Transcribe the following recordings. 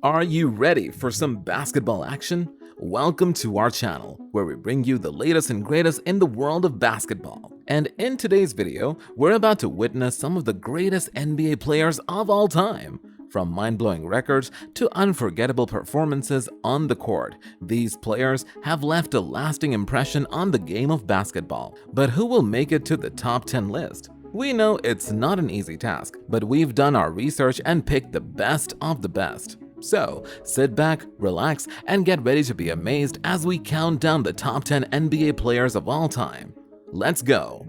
Are you ready for some basketball action? Welcome to our channel, where we bring you the latest and greatest in the world of basketball. And in today's video, we're about to witness some of the greatest NBA players of all time. From mind-blowing records to unforgettable performances on the court, these players have left a lasting impression on the game of basketball. But who will make it to the top 10 list? We know it's not an easy task, but we've done our research and picked the best of the best. So, sit back, relax, and get ready to be amazed as we count down the top 10 NBA players of all time. Let's go!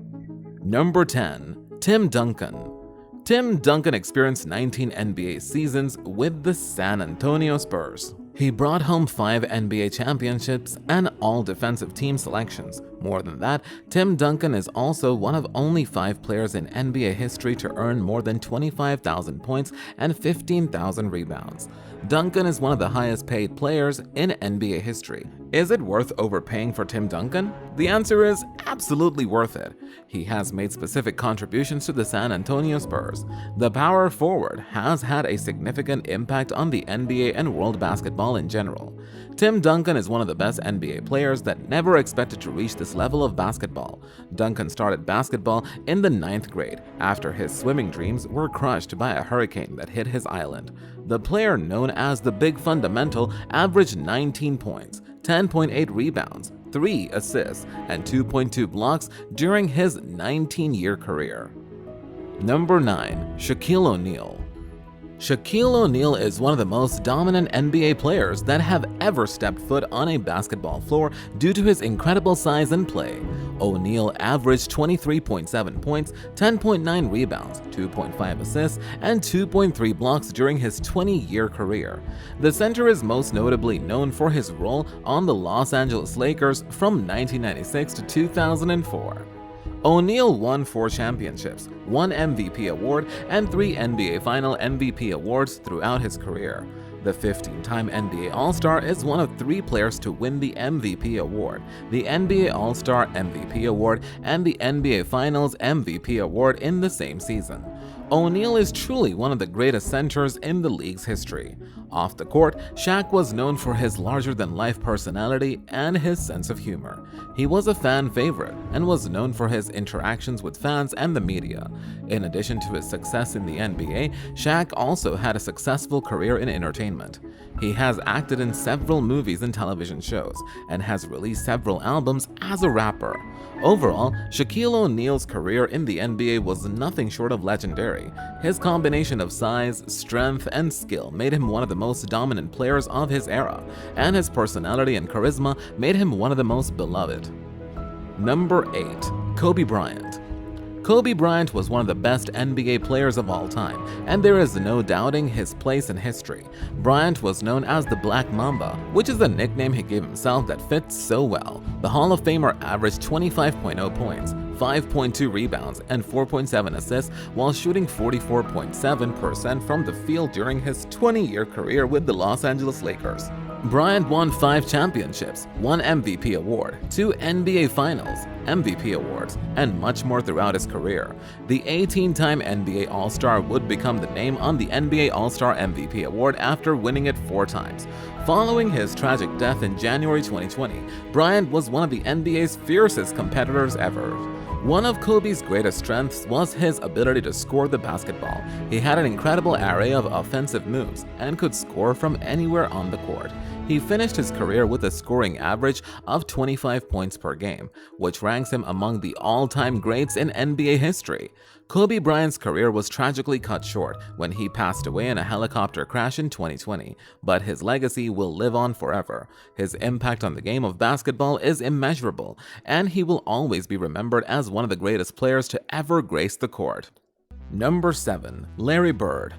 Number 10. Tim Duncan. Tim Duncan experienced 19 NBA seasons with the San Antonio Spurs. He brought home 5 NBA championships and all defensive team selections. More than that, Tim Duncan is also one of only 5 players in NBA history to earn more than 25,000 points and 15,000 rebounds. Duncan is one of the highest paid players in NBA history. Is it worth overpaying for Tim Duncan? The answer is absolutely worth it. He has made specific contributions to the San Antonio Spurs. The power forward has had a significant impact on the NBA and world basketball in general. Tim Duncan is one of the best NBA players that never expected to reach this level of basketball. Duncan started basketball in the 9th grade after his swimming dreams were crushed by a hurricane that hit his island. The player known as the Big Fundamental averaged 19 points, 10.8 rebounds, 3 assists, and 2.2 blocks during his 19-year career. Number 9. Shaquille O'Neal. Shaquille O'Neal is one of the most dominant NBA players that have ever stepped foot on a basketball floor due to his incredible size and play. O'Neal averaged 23.7 points, 10.9 rebounds, 2.5 assists, and 2.3 blocks during his 20-year career. The center is most notably known for his role on the Los Angeles Lakers from 1996 to 2004. O'Neal won 4 championships, 1 MVP award, and 3 NBA Final MVP awards throughout his career. The 15-time NBA All-Star is one of 3 players to win the MVP award, the NBA All-Star MVP award, and the NBA Finals MVP award in the same season. O'Neal is truly one of the greatest centers in the league's history. Off the court, Shaq was known for his larger-than-life personality and his sense of humor. He was a fan favorite and was known for his interactions with fans and the media. In addition to his success in the NBA, Shaq also had a successful career in entertainment. He has acted in several movies and television shows, and has released several albums as a rapper. Overall, Shaquille O'Neal's career in the NBA was nothing short of legendary. His combination of size, strength, and skill made him one of the most dominant players of his era, and his personality and charisma made him one of the most beloved. Number 8. Kobe Bryant. Kobe Bryant was one of the best NBA players of all time, and there is no doubting his place in history. Bryant was known as the Black Mamba, which is a nickname he gave himself that fits so well. The Hall of Famer averaged 25.0 points, 5.2 rebounds, and 4.7 assists while shooting 44.7% from the field during his 20-year career with the Los Angeles Lakers. Bryant won 5 championships, 1 MVP award, 2 NBA Finals MVP awards, and much more throughout his career. The 18-time NBA All-Star would become the name on the NBA All-Star MVP award after winning it 4 times. Following his tragic death in January 2020, Bryant was one of the NBA's fiercest competitors ever. One of Kobe's greatest strengths was his ability to score the basketball. He had an incredible array of offensive moves and could score from anywhere on the court. He finished his career with a scoring average of 25 points per game, which ranks him among the all-time greats in NBA history. Kobe Bryant's career was tragically cut short when he passed away in a helicopter crash in 2020, but his legacy will live on forever. His impact on the game of basketball is immeasurable, and he will always be remembered as one of the greatest players to ever grace the court. Number 7. Larry Bird.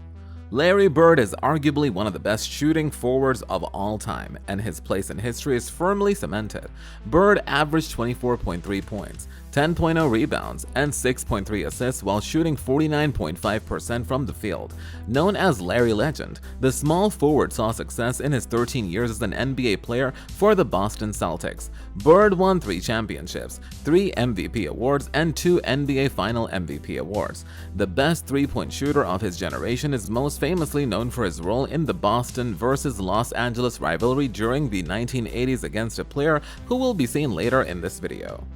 Larry Bird is arguably one of the best shooting forwards of all time, and his place in history is firmly cemented. Bird averaged 24.3 points, 10.0 rebounds, and 6.3 assists while shooting 49.5% from the field. Known as Larry Legend, the small forward saw success in his 13 years as an NBA player for the Boston Celtics. Bird won 3 championships, 3 MVP awards, and 2 NBA Final MVP awards. The best three-point shooter of his generation is most famously known for his role in the Boston vs. Los Angeles rivalry during the 1980s against a player who will be seen later in this video.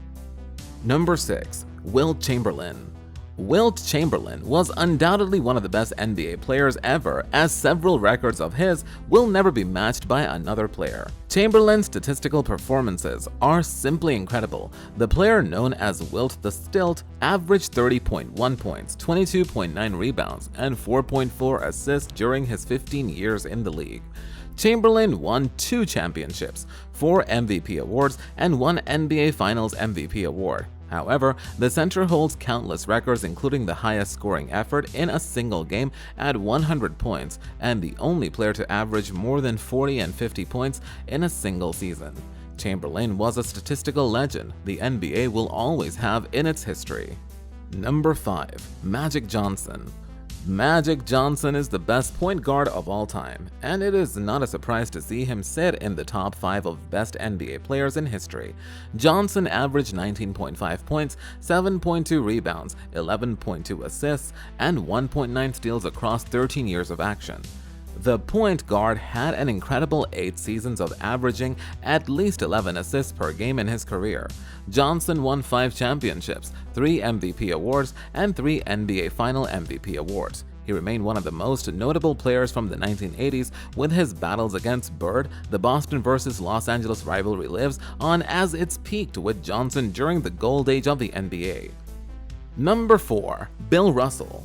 Number 6. Wilt Chamberlain. Wilt Chamberlain was undoubtedly one of the best NBA players ever, as several records of his will never be matched by another player. Chamberlain's statistical performances are simply incredible. The player known as Wilt the Stilt averaged 30.1 points, 22.9 rebounds, and 4.4 assists during his 15 years in the league. Chamberlain won 2 championships, 4 MVP awards, and 1 NBA Finals MVP award. However, the center holds countless records, including the highest scoring effort in a single game at 100 points and the only player to average more than 40 and 50 points in a single season. Chamberlain was a statistical legend the NBA will always have in its history. Number 5. Magic Johnson. Magic Johnson is the best point guard of all time, and it is not a surprise to see him sit in the top 5 of best NBA players in history. Johnson averaged 19.5 points, 7.2 rebounds, 11.2 assists, and 1.9 steals across 13 years of action. The point guard had an incredible 8 seasons of averaging at least 11 assists per game in his career. Johnson won 5 championships, 3 MVP awards, and 3 NBA Final MVP awards. He remained one of the most notable players from the 1980s, with his battles against Bird. The Boston vs. Los Angeles rivalry lives on as it's peaked with Johnson during the gold age of the NBA. Number 4. Bill Russell.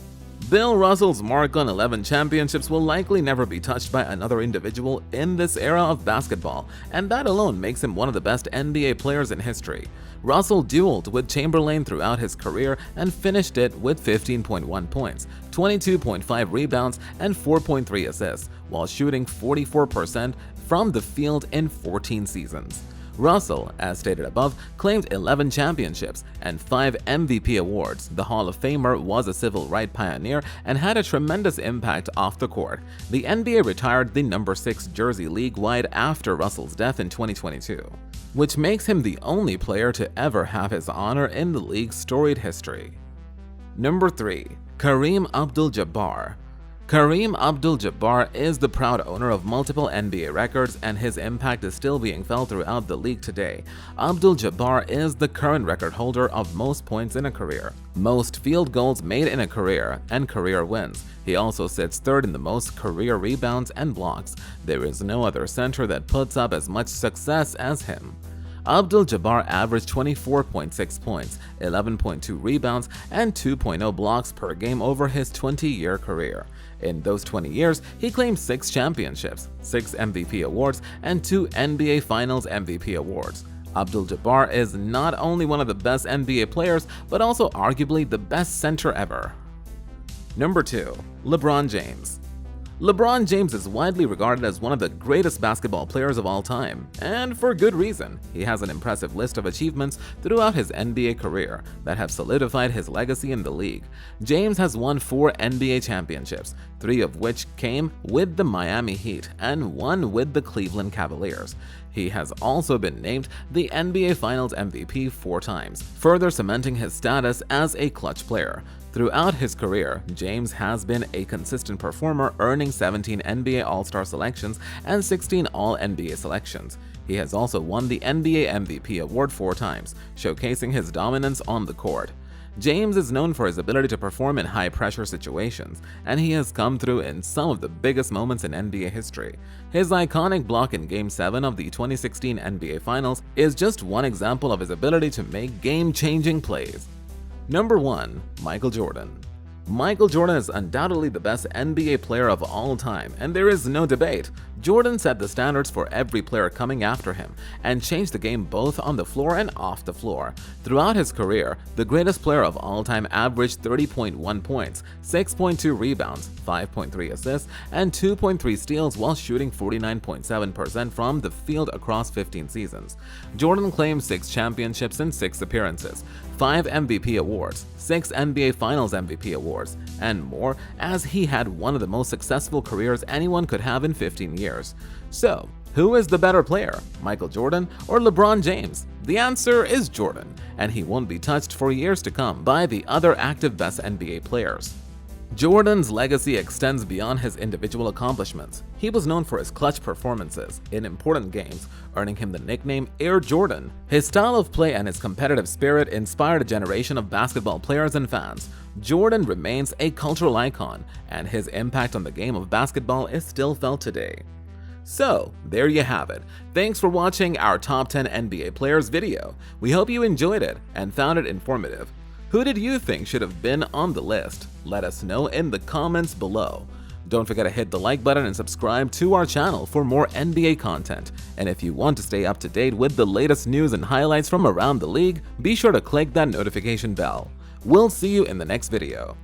Bill Russell's mark on 11 championships will likely never be touched by another individual in this era of basketball, and that alone makes him one of the best NBA players in history. Russell dueled with Chamberlain throughout his career and finished it with 15.1 points, 22.5 rebounds, and 4.3 assists, while shooting 44% from the field in 14 seasons. Russell, as stated above, claimed 11 championships and 5 MVP awards. The Hall of Famer was a civil rights pioneer and had a tremendous impact off the court. The NBA retired the number 6 jersey league-wide after Russell's death in 2022, which makes him the only player to ever have his honor in the league's storied history. Number 3. Kareem Abdul-Jabbar. Kareem Abdul-Jabbar is the proud owner of multiple NBA records, and his impact is still being felt throughout the league today. Abdul-Jabbar is the current record holder of most points in a career, most field goals made in a career, and career wins. He also sits third in the most career rebounds and blocks. There is no other center that puts up as much success as him. Abdul-Jabbar averaged 24.6 points, 11.2 rebounds, and 2.0 blocks per game over his 20-year career. In those 20 years, he claimed 6 championships, 6 MVP awards, and 2 NBA Finals MVP awards. Abdul-Jabbar is not only one of the best NBA players, but also arguably the best center ever. Number 2. LeBron James. LeBron James is widely regarded as one of the greatest basketball players of all time, and for good reason. He has an impressive list of achievements throughout his NBA career that have solidified his legacy in the league. James has won 4 NBA championships, 3 of which came with the Miami Heat and 1 with the Cleveland Cavaliers. He has also been named the NBA Finals MVP 4 times, further cementing his status as a clutch player. Throughout his career, James has been a consistent performer, earning 17 NBA All-Star selections and 16 All-NBA selections. He has also won the NBA MVP award 4 times, showcasing his dominance on the court. James is known for his ability to perform in high-pressure situations, and he has come through in some of the biggest moments in NBA history. His iconic block in Game 7 of the 2016 NBA Finals is just one example of his ability to make game-changing plays. Number 1. Michael Jordan. Michael Jordan is undoubtedly the best NBA player of all time, and there is no debate. Jordan set the standards for every player coming after him and changed the game both on the floor and off the floor. Throughout his career, the greatest player of all time averaged 30.1 points, 6.2 rebounds, 5.3 assists, and 2.3 steals while shooting 49.7% from the field across 15 seasons. Jordan claimed 6 championships in 6 appearances, 5 MVP awards, 6 NBA Finals MVP awards, and more, as he had one of the most successful careers anyone could have in 15 years. So, who is the better player, Michael Jordan or LeBron James? The answer is Jordan, and he won't be touched for years to come by the other active best NBA players. Jordan's legacy extends beyond his individual accomplishments. He was known for his clutch performances in important games, earning him the nickname Air Jordan. His style of play and his competitive spirit inspired a generation of basketball players and fans. Jordan remains a cultural icon, and his impact on the game of basketball is still felt today. So, there you have it. Thanks for watching our top 10 NBA players video. We hope you enjoyed it and found it informative. Who did you think should have been on the list? Let us know in the comments below. Don't forget to hit the like button and subscribe to our channel for more NBA content. And if you want to stay up to date with the latest news and highlights from around the league, be sure to click that notification bell. We'll see you in the next video.